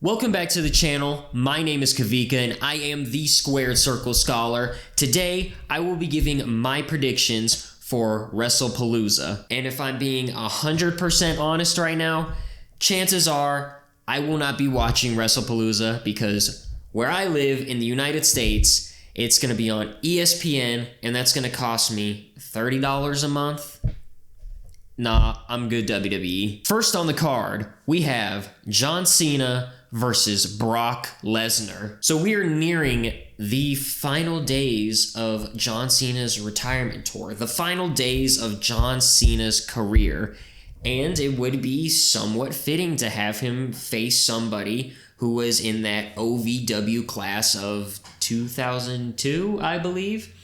Welcome back to the channel. My name is Kavika and I am the Squared Circle Scholar. Today, I will be giving my predictions for Wrestlepalooza. And if I'm being 100% honest right now, chances are I will not be watching Wrestlepalooza because where I live in the United States, it's going to be on ESPN and that's going to cost me $30 a month. Nah, I'm good, WWE. First on the card, we have John Cena versus Brock Lesnar. So we are nearing the final days of John Cena's retirement tour, the final days of John Cena's career, and it would be somewhat fitting to have him face somebody who was in that OVW class of 2002, I believe,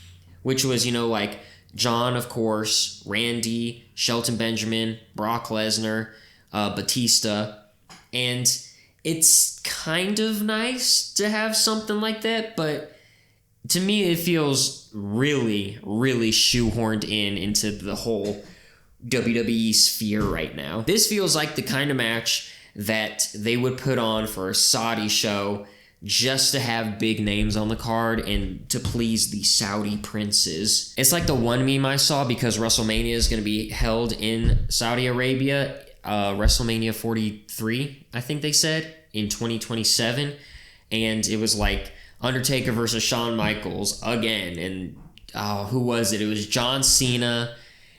which was, like John, of course, Randy, Shelton Benjamin, Brock Lesnar, Batista, and it's kind of nice to have something like that, but to me it feels really, really shoehorned into the whole WWE sphere right now. This feels like the kind of match that they would put on for a Saudi show just to have big names on the card and to please the Saudi princes. It's like the one meme I saw because WrestleMania is going to be held in Saudi Arabia, WrestleMania 43, I think they said, in 2027. And it was like Undertaker versus Shawn Michaels again. And who was it? It was John Cena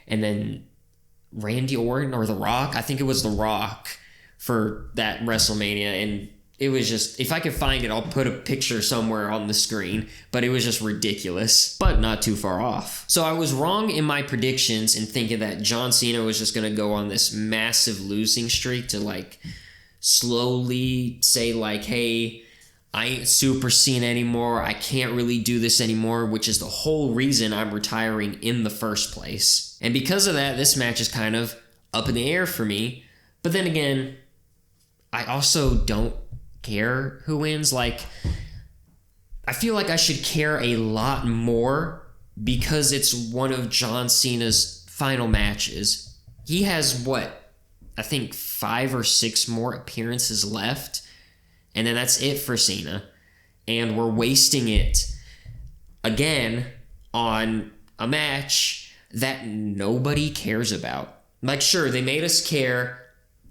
and then Randy Orton or The Rock. I think it was The Rock for that WrestleMania. And it was just, if I could find it, I'll put a picture somewhere on the screen, but it was just ridiculous, but not too far off. So I was wrong in my predictions in thinking that John Cena was just going to go on this massive losing streak to slowly say hey, I ain't Super Cena anymore. I can't really do this anymore, which is the whole reason I'm retiring in the first place. And because of that, this match is kind of up in the air for me. But then again, I also don't care who wins. I feel like I should care a lot more because it's one of John Cena's final matches. He has I think 5 or 6 more appearances left, and then that's it for Cena. And we're wasting it again on a match that nobody cares about. Sure, they made us care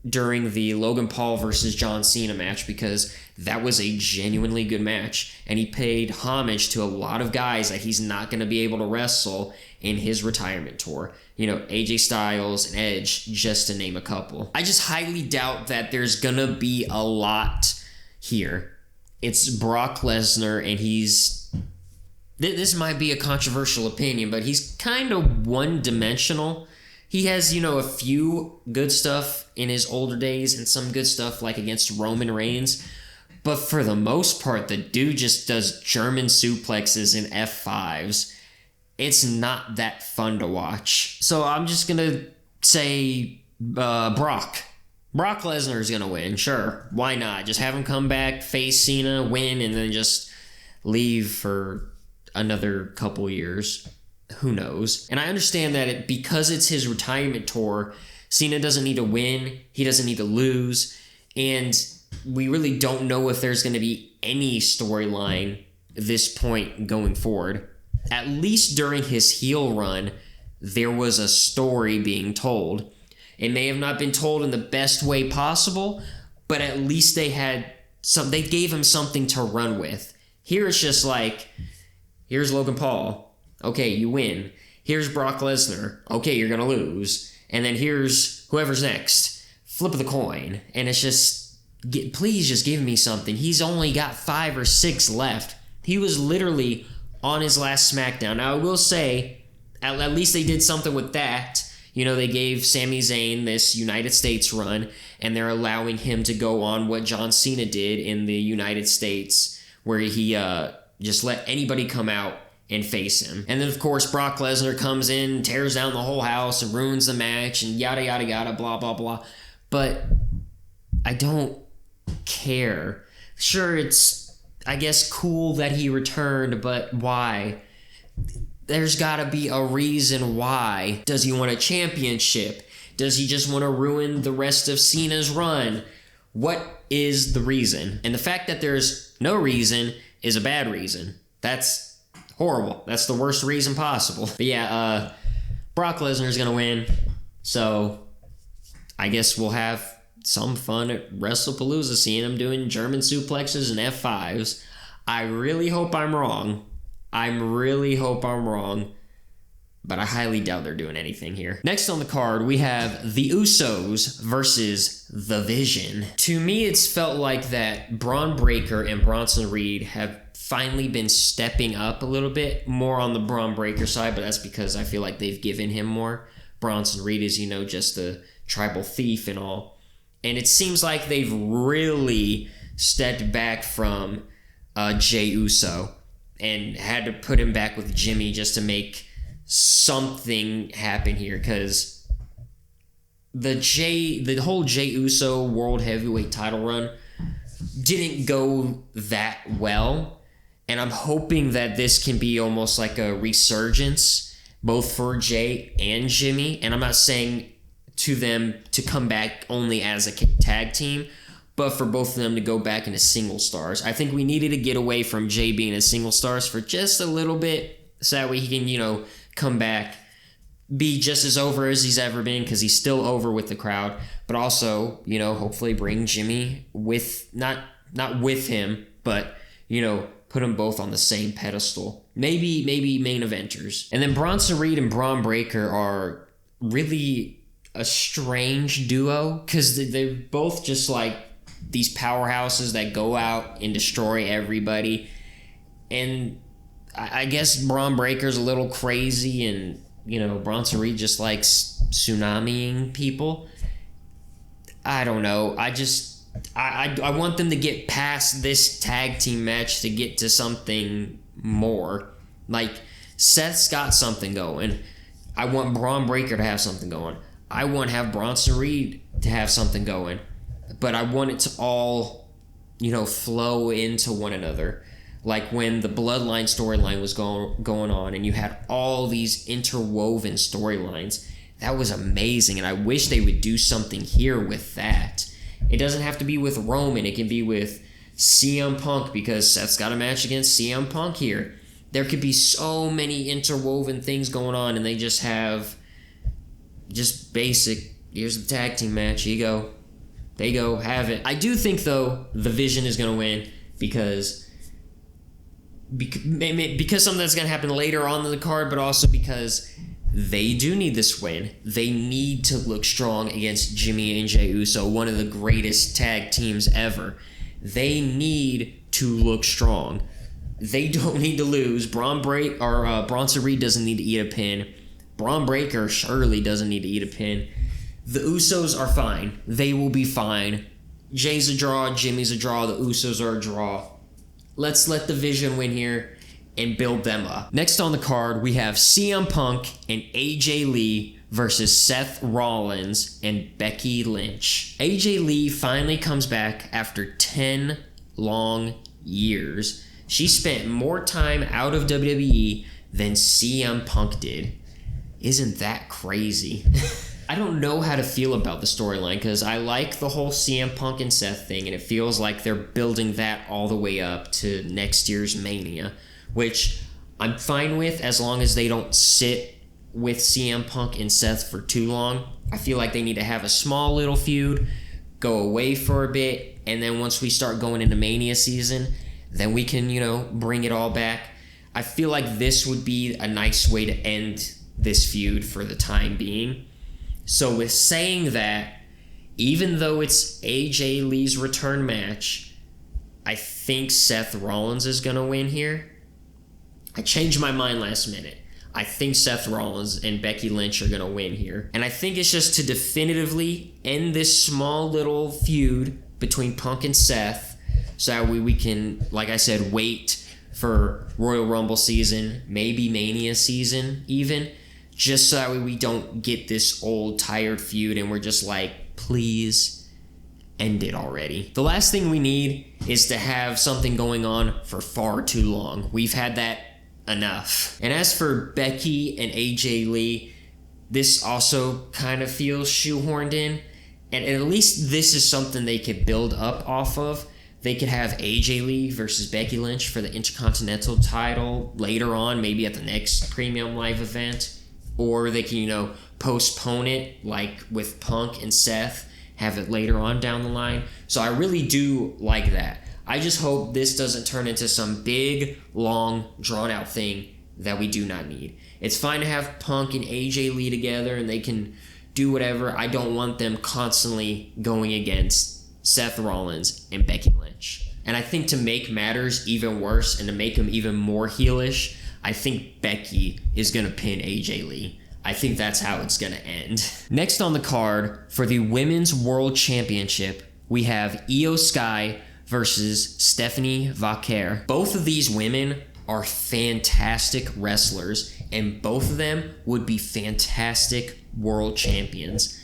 during the Logan Paul versus John Cena match because that was a genuinely good match, and he paid homage to a lot of guys that he's not going to be able to wrestle in his retirement tour. AJ Styles and Edge, just to name a couple. I just highly doubt that there's going to be a lot here. It's Brock Lesnar, and this might be a controversial opinion, but he's kind of one-dimensional. He has, a few good stuff in his older days and some good stuff against Roman Reigns. But for the most part, the dude just does German suplexes and F5s. It's not that fun to watch. So I'm just going to say Brock. Brock Lesnar is going to win. Sure, why not? Just have him come back, face Cena, win, and then just leave for another couple years. Who knows? And I understand that because it's his retirement tour, Cena doesn't need to win, he doesn't need to lose, and we really don't know if there's going to be any storyline this point going forward. At least during his heel run, there was a story being told. It may have not been told in the best way possible, but at least they gave him something to run with. Here it's just here's Logan Paul. Okay, you win. Here's Brock Lesnar. Okay, you're going to lose. And then here's whoever's next. Flip of the coin. And it's just, please just give me something. He's only got 5 or 6 left. He was literally on his last SmackDown. Now, I will say, at least they did something with that. They gave Sami Zayn this United States run, and they're allowing him to go on what John Cena did in the United States, where he just let anybody come out and face him. And then, of course, Brock Lesnar comes in, tears down the whole house, and ruins the match, and yada, yada, yada, blah, blah, blah. But I don't care. Sure, it's, I guess, cool that he returned, but why? There's gotta be a reason why. Does he want a championship? Does he just want to ruin the rest of Cena's run? What is the reason? And the fact that there's no reason is a bad reason. That's horrible. That's the worst reason possible. But yeah, Brock Lesnar's gonna win. So I guess we'll have some fun at Wrestlepalooza seeing him doing German suplexes and F5s. I really hope I'm wrong. But I highly doubt they're doing anything here. Next on the card, we have the Usos versus The Vision. To me, it's felt like that Bron Breakker and Bronson Reed have finally been stepping up a little bit more on the Bron Breakker side, but that's because I feel like they've given him more. Bronson Reed is, just a tribal thief and all. And it seems like they've really stepped back from Jey Uso and had to put him back with Jimmy just to make something happen here, because the whole Jey Uso World Heavyweight title run didn't go that well, and I'm hoping that this can be almost like a resurgence both for Jey and Jimmy. And I'm not saying to them to come back only as a tag team, but for both of them to go back into single stars. I think we needed to get away from Jey being a single stars for just a little bit, so that way he can, come back, be just as over as he's ever been, because he's still over with the crowd, but also, hopefully bring Jimmy with, not with him, but, put them both on the same pedestal. Maybe main eventers. And then Bronson Reed and Bron Breakker are really a strange duo, because they're both just like these powerhouses that go out and destroy everybody. And I guess Bron Breakker's a little crazy, and, Bronson Reed just likes tsunamiing people. I don't know. I want them to get past this tag team match to get to something more. Like, Seth's got something going. I want Bron Breakker to have something going. I want to have Bronson Reed to have something going. But I want it to all, flow into one another. Like when the Bloodline storyline was going on, and you had all these interwoven storylines. That was amazing, and I wish they would do something here with that. It doesn't have to be with Roman. It can be with CM Punk, because Seth's got a match against CM Punk here. There could be so many interwoven things going on, and they just have just basic, here's the tag team match, here you go. There you go, have it. I do think, though, The Vision is going to win, because something that's going to happen later on in the card, but also because they do need this win. They need to look strong against Jimmy and Jey Uso, one of the greatest tag teams ever. They need to look strong. They don't need to lose. Bronson Reed doesn't need to eat a pin. Bron Breakker surely doesn't need to eat a pin. The Usos are fine. They will be fine. Jay's a draw, Jimmy's a draw, the Usos are a draw. Let's let The Vision win here and build them up. Next on the card, we have CM Punk and AJ Lee versus Seth Rollins and Becky Lynch. AJ Lee finally comes back after 10 long years. She spent more time out of WWE than CM Punk did. Isn't that crazy? I don't know how to feel about the storyline, because I like the whole CM Punk and Seth thing, and it feels like they're building that all the way up to next year's Mania, which I'm fine with as long as they don't sit with CM Punk and Seth for too long. I feel like they need to have a small little feud, go away for a bit, and then once we start going into Mania season, then we can, bring it all back. I feel like this would be a nice way to end this feud for the time being. So with saying that, even though it's AJ Lee's return match, I think Seth Rollins is going to win here. I changed my mind last minute. I think Seth Rollins and Becky Lynch are going to win here. And I think it's just to definitively end this small little feud between Punk and Seth, so that we can, like I said, wait for Royal Rumble season, maybe Mania season even, just so that way we don't get this old, tired feud and we're just like, please end it already. The last thing we need is to have something going on for far too long. We've had that enough. And as for Becky and AJ Lee, this also kind of feels shoehorned in. And at least this is something they could build up off of. They could have AJ Lee versus Becky Lynch for the Intercontinental title later on, maybe at the next Premium Live event. Or they can, postpone it, like with Punk and Seth, have it later on down the line. So I really do like that. I just hope this doesn't turn into some big, long, drawn-out thing that we do not need. It's fine to have Punk and AJ Lee together and they can do whatever. I don't want them constantly going against Seth Rollins and Becky Lynch. And I think to make matters even worse and to make them even more heelish, I think Becky is going to pin AJ Lee. I think that's how it's going to end. Next on the card, for the Women's World Championship, we have Io Sky versus Stephanie Vaquer. Both of these women are fantastic wrestlers, and both of them would be fantastic world champions.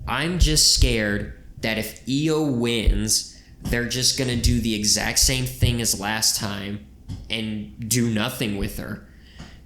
I'm just scared that if Io wins, they're just going to do the exact same thing as last time and do nothing with her.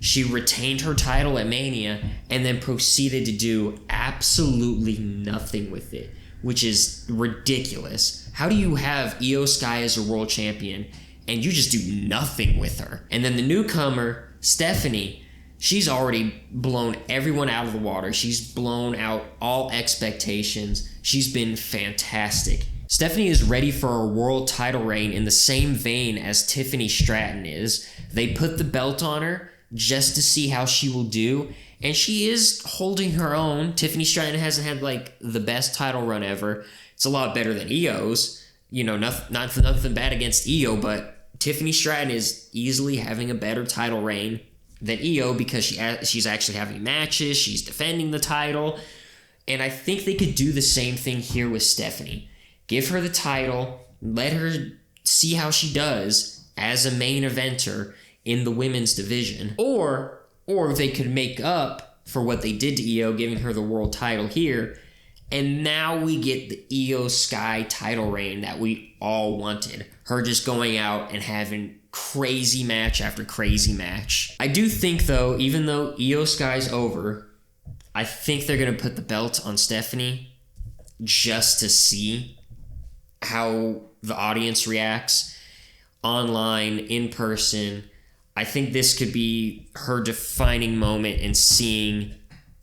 She retained her title at Mania and then proceeded to do absolutely nothing with it, which is ridiculous. How do you have Io Sky as a world champion and you just do nothing with her? And then the newcomer, Stephanie, she's already blown everyone out of the water. She's blown out all expectations. She's been fantastic. Stephanie is ready for a world title reign in the same vein as Tiffany Stratton is. They put the belt on her just to see how she will do, and she is holding her own. Tiffany Stratton hasn't had the best title run ever. It's a lot better than Io's. Not for nothing bad against Io, but Tiffany Stratton is easily having a better title reign than Io because she's actually having matches, she's defending the title, and I think they could do the same thing here with Stephanie. Give her the title, let her see how she does as a main eventer in the women's division. Or they could make up for what they did to Io, giving her the world title here, and now we get the Io Sky title reign that we all wanted. Her just going out and having crazy match after crazy match. I do think, though, even though Io Sky's over, I think they're going to put the belt on Stephanie just to see how the audience reacts online, in person. I think this could be her defining moment in seeing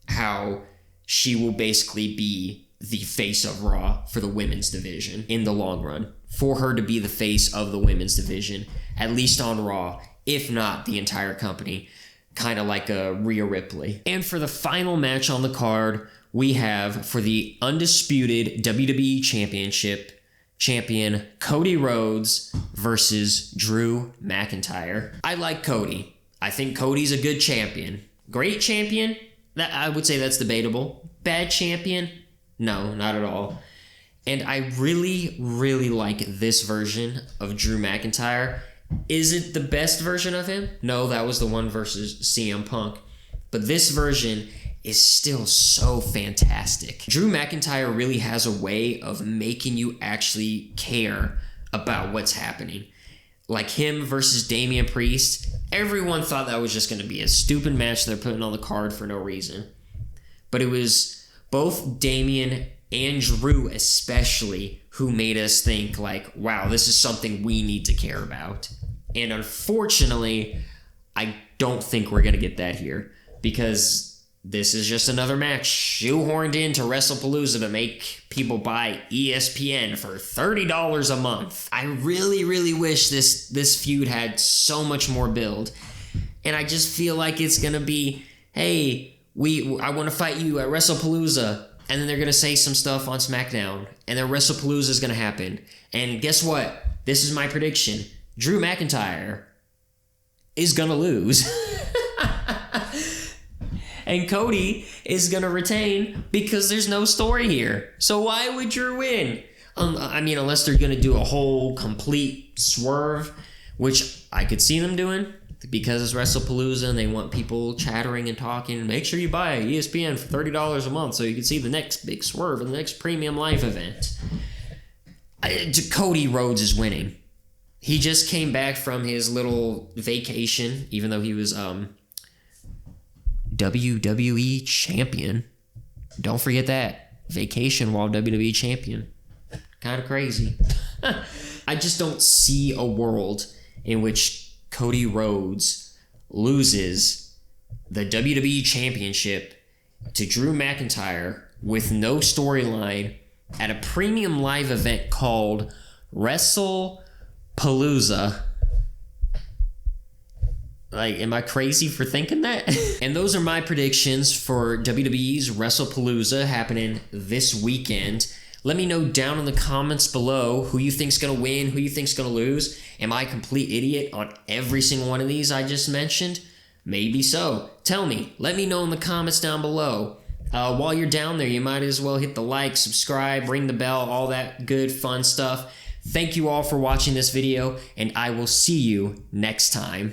how she will basically be the face of Raw for the women's division in the long run. For her to be the face of the women's division, at least on Raw, if not the entire company, kind of like a Rhea Ripley. And for the final match on the card, we have for the undisputed WWE Championship champion Cody Rhodes versus Drew McIntyre. I like Cody. I think Cody's a good champion. Great champion? That I would say that's debatable. Bad champion? No, not at all. And I really, really like this version of Drew McIntyre. Is it the best version of him? No, that was the one versus CM Punk. But this version is still so fantastic. Drew McIntyre really has a way of making you actually care about what's happening. Like him versus Damian Priest, everyone thought that was just going to be a stupid match they're putting on the card for no reason. But it was both Damian and Drew especially who made us think wow, this is something we need to care about. And unfortunately, I don't think we're going to get that here because this is just another match shoehorned into Wrestlepalooza to make people buy ESPN for $30 a month. I really, really wish this feud had so much more build. And I just feel like it's going to be, hey, I want to fight you at Wrestlepalooza. And then they're going to say some stuff on SmackDown. And then Wrestlepalooza is going to happen. And guess what? This is my prediction. Drew McIntyre is going to lose. And Cody is going to retain because there's no story here. So why would Drew win? Unless they're going to do a whole complete swerve, which I could see them doing because it's Wrestlepalooza and they want people chattering and talking. Make sure you buy ESPN for $30 a month so you can see the next big swerve and the next Premium Live event. Cody Rhodes is winning. He just came back from his little vacation, even though he was WWE champion. Don't forget that. vacation while WWE champion. Kind of crazy. I just don't see a world in which Cody Rhodes loses the WWE Championship to Drew McIntyre with no storyline at a premium live event called Wrestlepalooza. Like, am I crazy for thinking that? And those are my predictions for WWE's Wrestlepalooza happening this weekend. Let me know down in the comments below who you think's going to win, who you think's going to lose. Am I a complete idiot on every single one of these I just mentioned? Maybe so. Tell me. Let me know in the comments down below. While you're down there, you might as well hit the like, subscribe, ring the bell, all that good fun stuff. Thank you all for watching this video, and I will see you next time.